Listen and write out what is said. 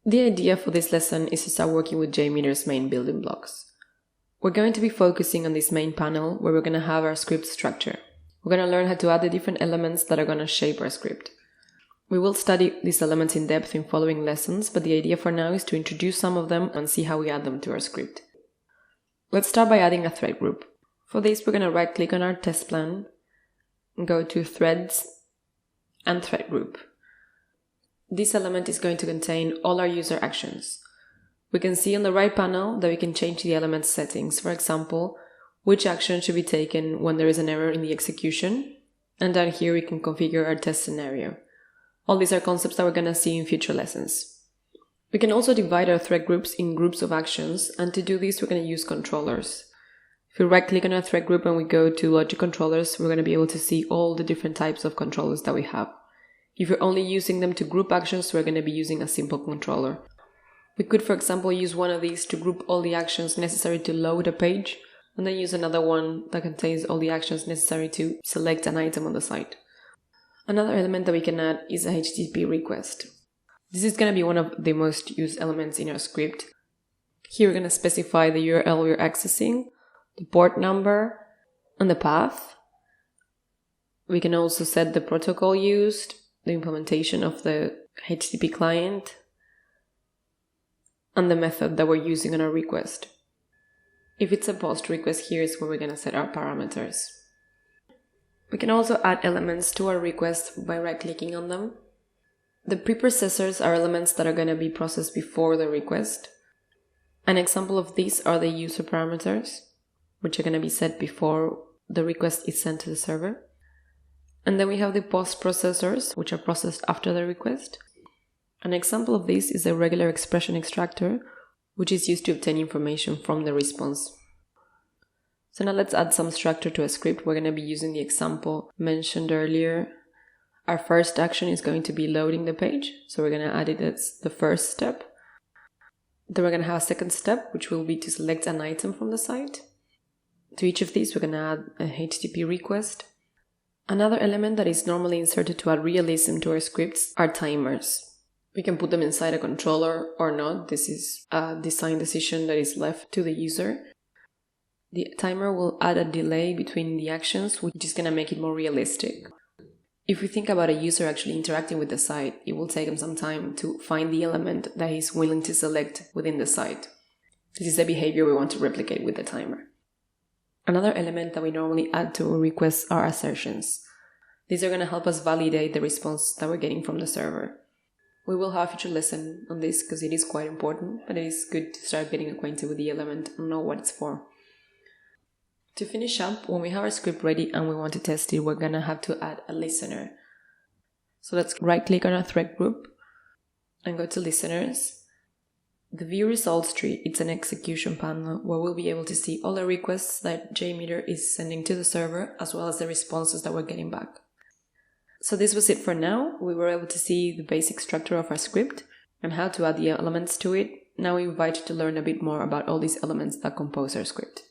The idea for this lesson is to start working with JMeter's main building blocks. We're going to be focusing on this main panel where we're going to have our script structure. We're going to learn how to add the different elements that are going to shape our script. We will study these elements in depth in following lessons, but the idea for now is to introduce some of them and see how we add them to our script. Let's start by adding a thread group. For this, we're going to right-click on our test plan and go to Threads and Thread Group. This element is going to contain all our user actions. We can see on the right panel that we can change the element's settings. For example, which action should be taken when there is an error in the execution. And down here we can configure our test scenario. All these are concepts that we're going to see in future lessons. We can also divide our thread groups in groups of actions, and to do this we're going to use controllers. If we right click on our thread group and we go to logic controllers, we're going to be able to see all the different types of controllers that we have. If you're only using them to group actions, we're going to be using a simple controller. We could, for example, use one of these to group all the actions necessary to load a page, and then use another one that contains all the actions necessary to select an item on the site. Another element that we can add is a HTTP request. This is going to be one of the most used elements in our script. Here we're going to specify the URL we're accessing, the port number, and the path. We can also set the protocol used, the implementation of the HTTP client, and the method that we're using on our request. If it's a POST request, here is where we're going to set our parameters. We can also add elements to our request by right-clicking on them. The preprocessors are elements that are going to be processed before the request. An example of these are the user parameters, which are going to be set before the request is sent to the server. And then we have the POST processors, which are processed after the request. An example of this is a regular expression extractor, which is used to obtain information from the response. So now let's add some structure to a script. We're going to be using the example mentioned earlier. Our first action is going to be loading the page, so we're going to add it as the first step. Then we're going to have a second step, which will be to select an item from the site. To each of these, we're going to add a HTTP request. Another element that is normally inserted to add realism to our scripts are timers. We can put them inside a controller or not. This is a design decision that is left to the user. The timer will add a delay between the actions, which is going to make it more realistic. If we think about a user actually interacting with the site, it will take them some time to find the element that he's willing to select within the site. This is the behavior we want to replicate with the timer. Another element that we normally add to requests are assertions. These are going to help us validate the response that we're getting from the server. We will have a future lesson on this because it is quite important, but it is good to start getting acquainted with the element and know what it's for. To finish up, when we have our script ready and we want to test it, we're going to have to add a listener. So let's right-click on our thread group and go to listeners. The view results tree, it's an execution panel where we'll be able to see all the requests that JMeter is sending to the server, as well as the responses that we're getting back. So this was it for now. We were able to see the basic structure of our script and how to add the elements to it. Now we invite you to learn a bit more about all these elements that compose our script.